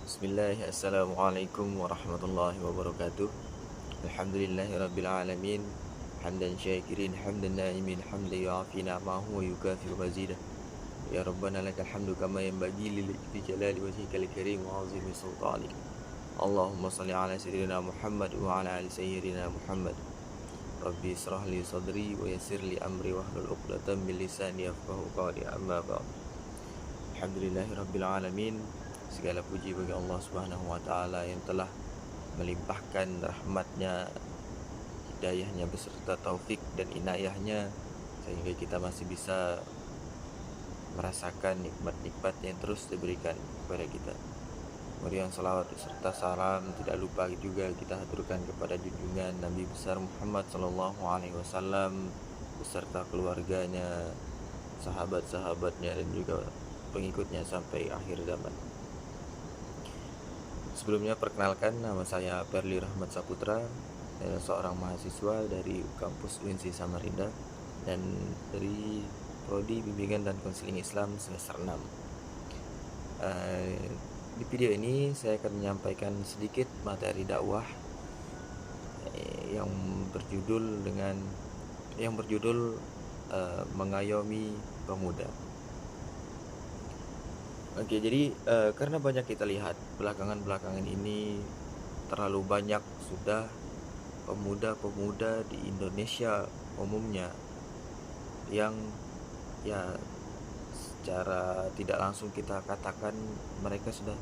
Bismillah, Assalamualaikum warahmatullahi wabarakatuh. Alhamdulillahirrabbilalamin. Hamdan syakirin, hamdan na'imin, hamdan yu'afi na'mahu wa yukafiru mazidah. Ya Rabbana lakal hamdu kama yanbaghi li jalali wajhikal karim wa azimi sultanik. Allahumma salli ala sayyidina Muhammad wa ala ali sayyidina Muhammad. Rabbi israh li sadri wa yassir li amri wahlul 'uqdatam min lisani yafqahu qawli, amma ba'd. Alhamdulillahirrabbilalamin. Segala puji bagi Allah Subhanahu wa Ta'ala yang telah melimpahkan rahmatnya, hidayahnya beserta taufik dan inayahnya, sehingga kita masih bisa merasakan nikmat-nikmat yang terus diberikan kepada kita. Kemudian salawat serta salam tidak lupa juga kita haturkan kepada junjungan Nabi besar Muhammad Sallallahu Alaihi Wasallam beserta keluarganya, sahabat-sahabatnya, dan juga pengikutnya sampai akhir zaman. Sebelumnya perkenalkan, nama saya Perli Rahmat Saputra, saya seorang mahasiswa dari kampus UNC Samarinda dan dari Prodi Bimbingan dan Konseling Islam semester 6. Di video ini saya akan menyampaikan sedikit materi dakwah yang berjudul mengayomi pemuda. Oke, jadi karena banyak kita lihat belakangan ini terlalu banyak sudah pemuda-pemuda di Indonesia umumnya yang ya secara tidak langsung kita katakan mereka sudah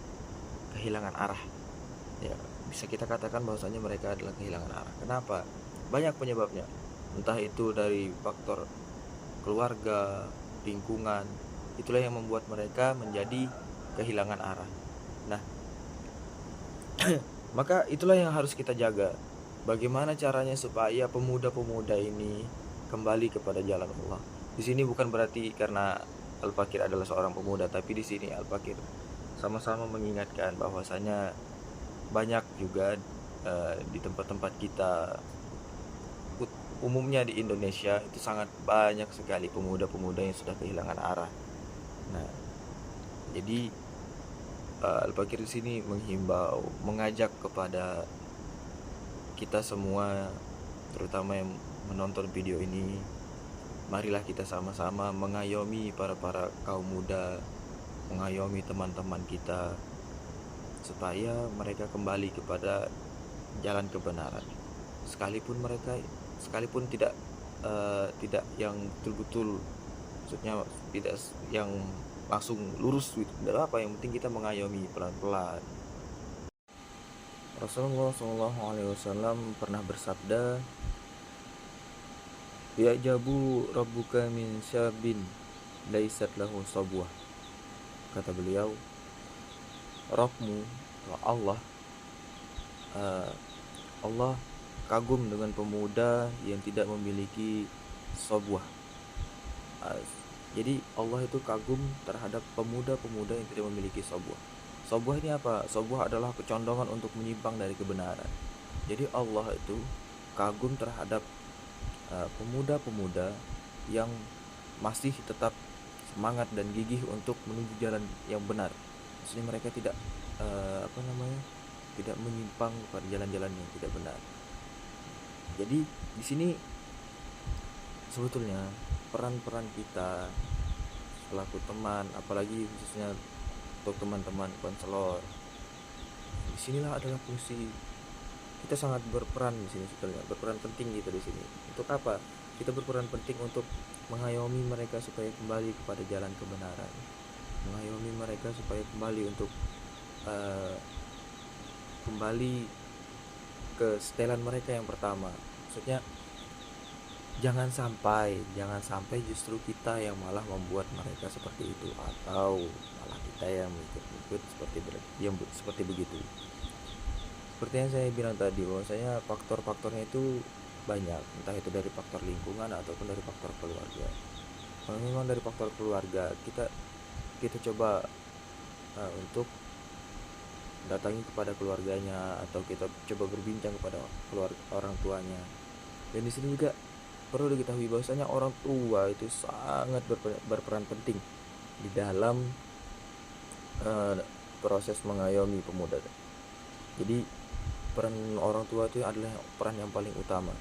kehilangan arah. Ya, bisa kita katakan bahwasanya mereka adalah kehilangan arah. Kenapa? Banyak penyebabnya. Entah itu dari faktor keluarga, lingkungan, itulah yang membuat mereka menjadi kehilangan arah. Nah, maka itulah yang harus kita jaga. Bagaimana caranya supaya pemuda-pemuda ini kembali kepada jalan Allah. Di sini bukan berarti karena Al-Fakir adalah seorang pemuda, tapi di sini Al-Fakir sama-sama mengingatkan bahwasanya banyak juga di tempat-tempat kita, umumnya di Indonesia, itu sangat banyak sekali pemuda-pemuda yang sudah kehilangan arah. Nah, jadi Al-Fakir di sini menghimbau, mengajak kepada kita semua, terutama yang menonton video ini, marilah kita sama-sama mengayomi para kaum muda, mengayomi teman-teman kita supaya mereka kembali kepada jalan kebenaran. Sekalipun tidak yang betul-betul, maksudnya tidak yang langsung lurus gitu, tidak apa, yang penting kita mengayomi pelan-pelan. Rasulullah SAW pernah bersabda, "Ya'jabu rabbuka min syabin laisat lahu sabwah." Kata beliau, Rabbmu, Allah, Allah kagum dengan pemuda yang tidak memiliki sabwah. Jadi Allah itu kagum terhadap pemuda-pemuda yang tidak memiliki sabwah. Sabwah ini apa? Sabwah adalah kecondongan untuk menyimpang dari kebenaran. Jadi Allah itu kagum terhadap pemuda-pemuda yang masih tetap semangat dan gigih untuk menuju jalan yang benar. Maksudnya mereka tidak tidak menyimpang pada jalan-jalan yang tidak benar. Jadi di sini sebetulnya peran-peran kita selaku teman, apalagi khususnya untuk teman-teman konselor, disinilah adalah fungsi kita sangat berperan di sini, sebetulnya berperan penting gitu di sini. Untuk apa? Kita berperan penting untuk mengayomi mereka supaya kembali kepada jalan kebenaran, mengayomi mereka supaya kembali untuk kembali ke setelan mereka yang pertama. Maksudnya jangan sampai justru kita yang malah membuat mereka seperti itu, atau malah kita yang mengikut seperti begitu. Seperti yang saya bilang tadi, bahwasanya faktor-faktornya itu banyak, entah itu dari faktor lingkungan ataupun dari faktor keluarga. Kalau memang dari faktor keluarga, kita coba untuk datangi kepada keluarganya, atau kita coba berbincang kepada orang tuanya. Dan di sini juga perlu diketahui bahwasanya orang tua itu sangat berperan penting di dalam proses mengayomi pemuda. Jadi peran orang tua itu adalah peran yang paling utama,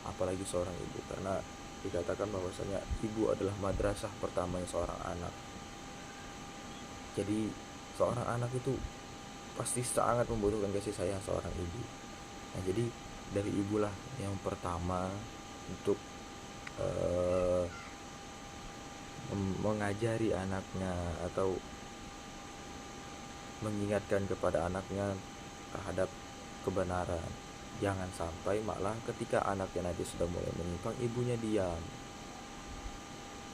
apalagi seorang ibu, karena dikatakan bahwasanya ibu adalah madrasah pertama seorang anak. Jadi seorang anak itu pasti sangat membutuhkan kasih sayang seorang ibu. Nah, jadi dari ibulah yang pertama untuk eh, mengajari anaknya atau mengingatkan kepada anaknya terhadap kebenaran. Jangan sampai malah ketika anaknya nanti sudah mulai menyimpang, ibunya diam.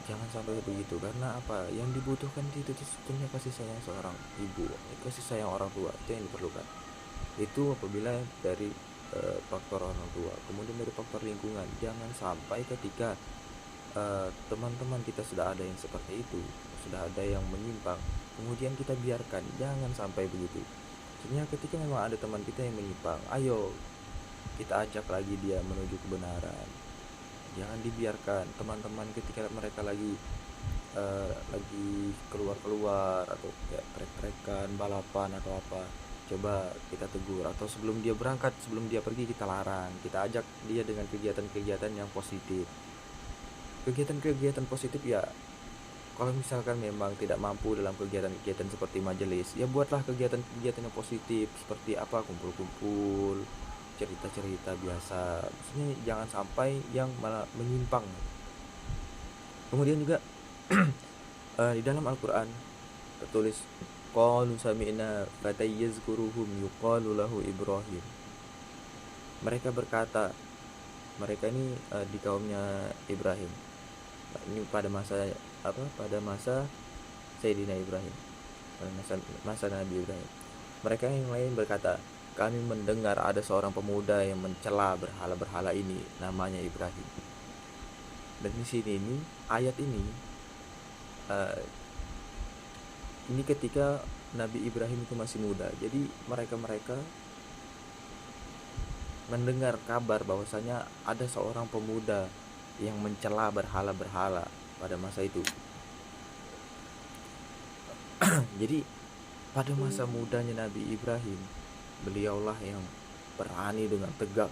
Jangan sampai begitu, karena apa? Yang dibutuhkan itu sebetulnya kasih sayang seorang ibu, kasih sayang orang tua itu yang diperlukan. Itu apabila dari faktor orang tua, kemudian dari faktor lingkungan. Jangan sampai ketika teman-teman kita sudah ada yang seperti itu, sudah ada yang menyimpang, kemudian kita biarkan. Jangan sampai begitu. Sebenarnya ketika memang ada teman kita yang menyimpang, ayo kita ajak lagi dia menuju kebenaran. Jangan dibiarkan teman-teman ketika mereka lagi keluar-keluar atau kayak trek-trekan, balapan atau apa, coba kita tegur, atau sebelum dia berangkat, sebelum dia pergi, kita larang, kita ajak dia dengan kegiatan-kegiatan yang positif. Kegiatan-kegiatan positif ya, kalau misalkan memang tidak mampu dalam kegiatan-kegiatan seperti majelis, ya buatlah kegiatan-kegiatan yang positif seperti apa, kumpul-kumpul, cerita-cerita biasa. Maksudnya jangan sampai yang malah menyimpang. Kemudian juga di dalam Al-Qur'an tertulis qalu sami'na fatay yazkuruhum yuqalu lahu Ibrahim. Mereka berkata, mereka ini di kaumnya Ibrahim. Ini pada masa apa? Pada masa Sayyidina Ibrahim, pada masa Nabi Ibrahim. Mereka yang lain berkata, kami mendengar ada seorang pemuda yang mencela berhala-berhala ini, namanya Ibrahim. Dan di sini ini ayat ini ketika Nabi Ibrahim itu masih muda. Jadi mereka mendengar kabar bahwasanya ada seorang pemuda yang mencela berhala-berhala pada masa itu. Jadi pada masa mudanya Nabi Ibrahim, beliaulah yang berani dengan tegak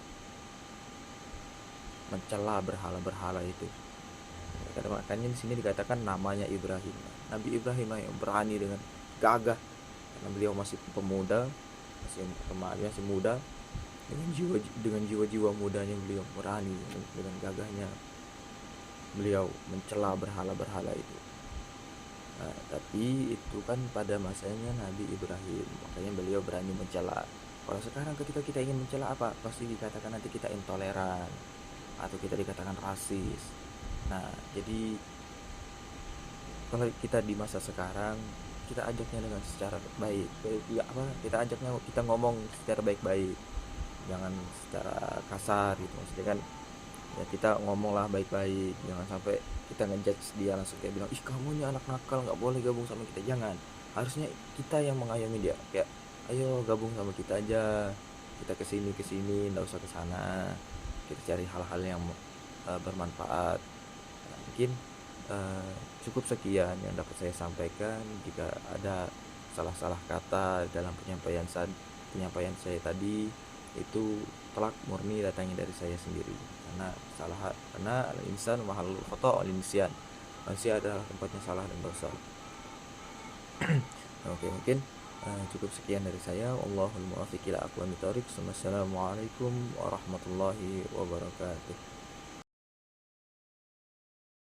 mencela berhala-berhala itu. Makanya di sini dikatakan namanya Ibrahim. Nabi Ibrahim yang berani dengan gagah, karena beliau masih pemuda, masih remaja, masih muda, dengan jiwa-jiwa mudanya beliau berani dengan gagahnya beliau mencela berhala-berhala itu. Nah, tapi itu kan pada masanya Nabi Ibrahim, makanya beliau berani mencela. Kalau sekarang ketika kita ingin mencela apa, pasti dikatakan nanti kita intoleran atau kita dikatakan rasis. Nah, jadi kalau kita di masa sekarang, kita ajaknya dengan secara baik, ya apa, kita ajaknya, kita ngomong secara baik-baik, jangan secara kasar gitu. Maksudnya kan ya kita ngomonglah baik-baik, jangan sampai kita ngejudge dia langsung kayak bilang, ih kamu nih anak nakal, nggak boleh gabung sama kita. Jangan, harusnya kita yang mengayomi dia, kayak ayo gabung sama kita aja, kita kesini nggak usah kesana, kita cari hal-hal yang bermanfaat. Nah, mungkin cukup sekian yang dapat saya sampaikan. Jika ada salah-salah kata dalam penyampaian saya tadi, itu telak murni datangnya dari saya sendiri, karena al-insan mahalul khata' wal nisyan, manusia adalah tempatnya salah dan dosa. Oke, mungkin cukup sekian dari saya. Wallahul muwaffiq ila aqwamit thoriq. Wassalamualaikum warahmatullahi wabarakatuh.